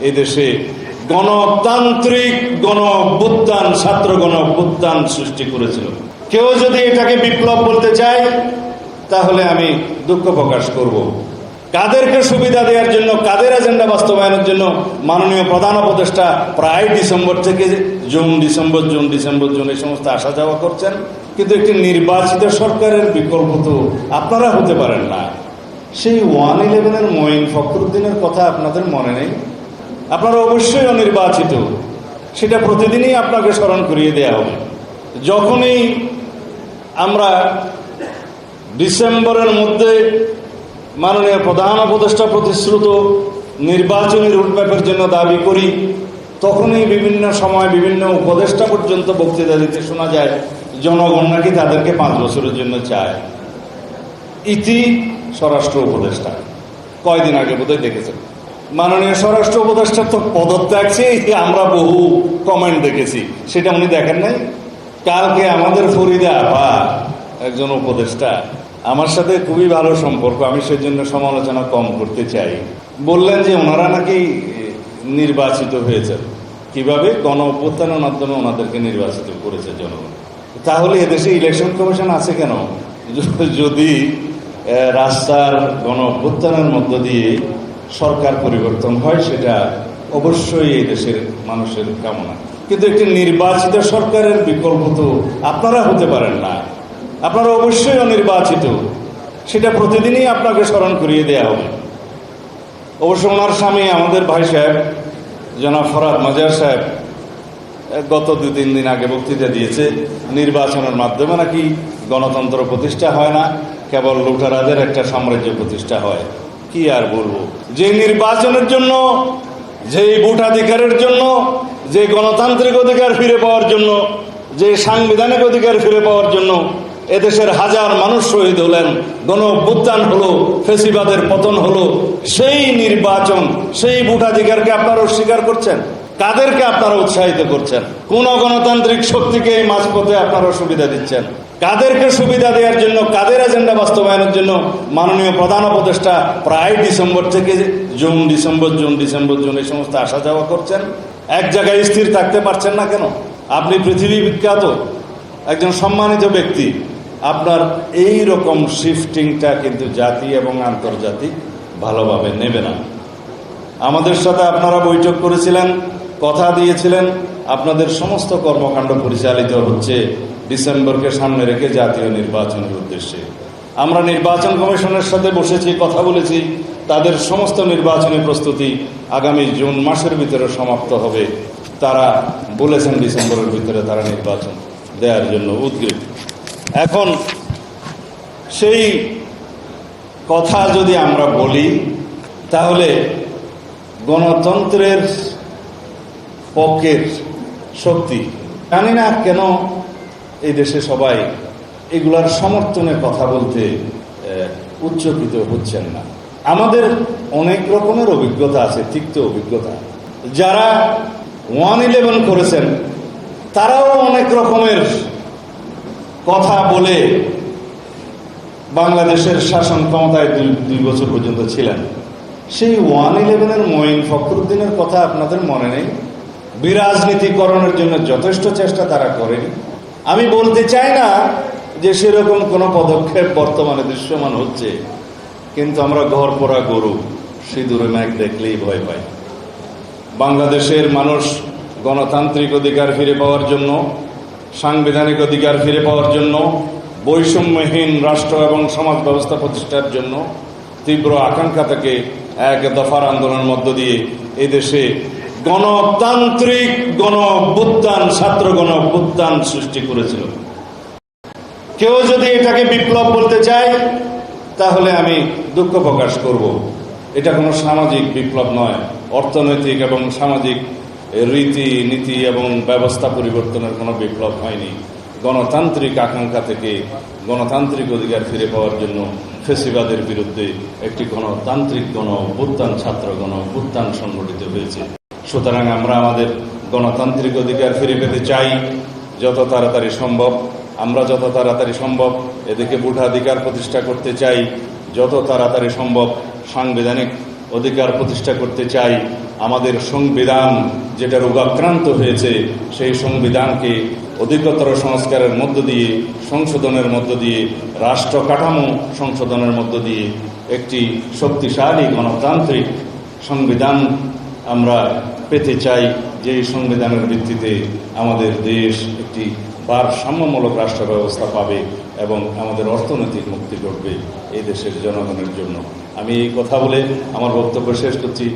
এই দেশে গণতান্ত্রিক গণ অভ্যুত্থান, ছাত্র গণ অভ্যুত্থান সৃষ্টি করেছিল। কেউ যদি এটাকে বিপ্লব বলতে চায় তাহলে আমি দুঃখ প্রকাশ করব। কাদেরকে সুবিধা দেওয়ার জন্য, কাদের এজেন্ডা বাস্তবায়নের জন্য মাননীয় প্রধান উপদেষ্টা প্রায় ডিসেম্বর থেকে জুন ডিসেম্বর এই সমস্ত আসা যাওয়া করছেন, কিন্তু একটি নির্বাচিত সরকারের বিকল্প তো আপনারা হতে পারেন না। সেই 111-এর মঈন ফখরুদ্দিনের কথা আপনাদের মনে নেই? আপনারা অবশ্যই অনির্বাচিত, সেটা প্রতিদিনই আপনাকে স্মরণ করিয়ে দেওয়া হবে। যখনই আমরা ডিসেম্বরের মধ্যে মাননীয় প্রধান উপদেষ্টা প্রতিশ্রুত নির্বাচনী রুটম্যাপের জন্য দাবি করি, তখনই বিভিন্ন সময় বিভিন্ন উপদেষ্টা পর্যন্ত বক্তৃতা দিতে শোনা যায় জনগণ নাকি তাদেরকে 5 বছরের জন্য চায়। ইতি স্বরাষ্ট্র উপদেষ্টা কয়দিন আগে বোধহয় দেখেছেন, মাননীয় স্বরাষ্ট্র উপদেষ্টার তো পদত্যাগ চেয়ে আমরা বহু কমেন্ট দেখেছি, সেটা উনি দেখেন নাই। কালকে আমাদের ফরিদা আপা একজন উপদেষ্টা, আমার সাথে খুবই ভালো সম্পর্ক, আমি সেজন্য সমালোচনা কম করতে চাই, বললেন যে ওনারা নাকি নির্বাচিত হয়েছেন। কিভাবে? গণ অভ্যুত্থানের মাধ্যমে ওনাদেরকে নির্বাচিত করেছে জনগণ। তাহলে এদেশে ইলেকশন কমিশন আছে কেন? যদি রাস্তার গণ অভ্যুত্থানের মধ্য দিয়ে সরকার পরিবর্তন হয়, সেটা অবশ্যই এই দেশের মানুষের কামনা, কিন্তু একটি নির্বাচিত সরকারের বিকল্প তো আপনারা হতে পারেন না। আপনারা অবশ্যই অনির্বাচিত, সেটা প্রতিদিনই আপনাকে স্মরণ করিয়ে দেওয়া হবে। অবশ্য ওনার স্বামী আমাদের ভাই সাহেব জনাব ফরহাদ মাজার সাহেব গত 2-3 দিন আগে বক্তৃতা দিয়েছে, নির্বাচনের মাধ্যমে নাকি গণতন্ত্র প্রতিষ্ঠা হয় না, কেবল লুটারাদের একটা সাম্রাজ্য প্রতিষ্ঠা হয়। কি আর বলবো, যে নির্বাচনের জন্য, যে ভোটাধিকারের জন্য, যে গণতান্ত্রিক অধিকার ফিরে পাওয়ার জন্য, যে সাংবিধানিক অধিকার ফিরে পাওয়ার জন্য এদেশের হাজার মানুষ শহীদ হলেন, গণ অভ্যুত্থান হলো, ফেসিবাদের পতন হলো, সেই নির্বাচন, সেই ভোটাধিকারকে আপনারা অস্বীকার করছেন। কাদেরকে আপনারা উৎসাহিত করছেন? কোন গণতান্ত্রিক শক্তিকে এই মাঝপথে আপনারা সুবিধা দিচ্ছেন? কাদেরকে সুবিধা দেওয়ার জন্য, কাদের এজেন্ডা বাস্তবায়নের জন্য মাননীয় প্রধান উপদেষ্টা প্রায় ডিসেম্বর থেকে জুন ডিসেম্বর এই সমস্ত আসা যাওয়া করছেন? এক জায়গায় স্থির থাকতে পারছেন না কেন? আপনি পৃথিবী বিখ্যাত একজন সম্মানিত ব্যক্তি, আপনার এই রকম শিফটিংটা কিন্তু জাতি এবং আন্তর্জাতিক ভালোভাবে নেবে না। আমাদের সাথে আপনারা বৈঠক করেছিলেন, কথা দিয়েছিলেন, আপনাদের সমস্ত কর্মকাণ্ড পরিচালিত হচ্ছে ডিসেম্বরকে সামনে রেখে জাতীয় নির্বাচনের উদ্দেশ্যে। আমরা নির্বাচন কমিশনের সাথে বসেছি, কথা বলেছি, তাদের সমস্ত নির্বাচনী প্রস্তুতি আগামী জুন মাসের ভিতরে সমাপ্ত হবে। তারা বলেছেন ডিসেম্বরের ভিতরে তারা নির্বাচন দেওয়ার জন্য উদ্গ্রীব। এখন সেই কথা যদি আমরা বলি, তাহলে গণতন্ত্রের পক্ষের শক্তি, জানি না কেন এই দেশে সবাই এগুলার সমর্থনে কথা বলতে উচ্চকিত হচ্ছেন না। আমাদের অনেক রকমের অভিজ্ঞতা আছে, তিক্ত অভিজ্ঞতা। যারা 111 করেছেন তারাও অনেক রকমের কথা বলে বাংলাদেশের শাসন ক্ষমতায় 2 বছর পর্যন্ত ছিলেন। সেই 111-এর মঈন ফখরুদ্দিনের কথা আপনাদের মনে নেই? বিরাজনীতিকরণের জন্য যথেষ্ট চেষ্টা তারা করেনি। আমি বলতে চাই না যে সেরকম কোনো পদক্ষেপ বর্তমানে দৃশ্যমান হচ্ছে, কিন্তু আমরা ঘর পোড়া গরু, সিঁদুরে ম্যাঘ দেখলেই ভয় পাই। বাংলাদেশের মানুষ গণতান্ত্রিক অধিকার ফিরে পাওয়ার জন্য, সাংবিধানিক অধিকার ফিরে পাওয়ার জন্য, বৈষম্যহীন রাষ্ট্র এবং সমাজ ব্যবস্থা প্রতিষ্ঠার জন্য তীব্র আকাঙ্ক্ষা থেকে এক দফার আন্দোলনের মধ্য দিয়ে এদেশে গণতান্ত্রিক গণ অভ্যুত্থান, ছাত্র গণ অভ্যুত্থান সৃষ্টি করেছিল। কেউ যদি এটাকে বিপ্লব বলতে চায় তাহলে আমি দুঃখ প্রকাশ করব। এটা কোনো সামাজিক বিপ্লব নয়, অর্থনৈতিক এবং সামাজিক রীতি নীতি এবং ব্যবস্থা পরিবর্তনের কোনো বিপ্লব হয়নি। গণতান্ত্রিক আকাঙ্ক্ষা থেকে গণতান্ত্রিক অধিকার ফিরে পাওয়ার জন্য ফেসিবাদের বিরুদ্ধে একটি গণতান্ত্রিক গণ অভ্যুত্থান, ছাত্র গণ অভ্যুত্থান সংগঠিত হয়েছে। সুতরাং আমরা আমাদের গণতান্ত্রিক অধিকার ফিরে পেতে চাই যত তাড়াতাড়ি সম্ভব। আমরা যত তাড়াতাড়ি সম্ভব এদিকে ভোটাধিকার প্রতিষ্ঠা করতে চাই, যত তাড়াতাড়ি সম্ভব সাংবিধানিক অধিকার প্রতিষ্ঠা করতে চাই। আমাদের সংবিধান যেটা রোগাক্রান্ত হয়েছে, সেই সংবিধানকে অধিকতর সংস্কারের মধ্য দিয়ে, সংশোধনের মধ্য দিয়ে, রাষ্ট্র কাঠামো সংশোধনের মধ্য দিয়ে একটি শক্তিশালী গণতান্ত্রিক সংবিধান আমরা পেতে চাই, যে সংবিধানের ভিত্তিতে আমাদের দেশ একটি ভারসাম্যমূলক রাষ্ট্র ব্যবস্থা পাবে এবং আমাদের অর্থনৈতিক মুক্তি ঘটবে এই দেশের জনগণের জন্য। আমি এই কথা বলে আমার বক্তব্য শেষ করছি।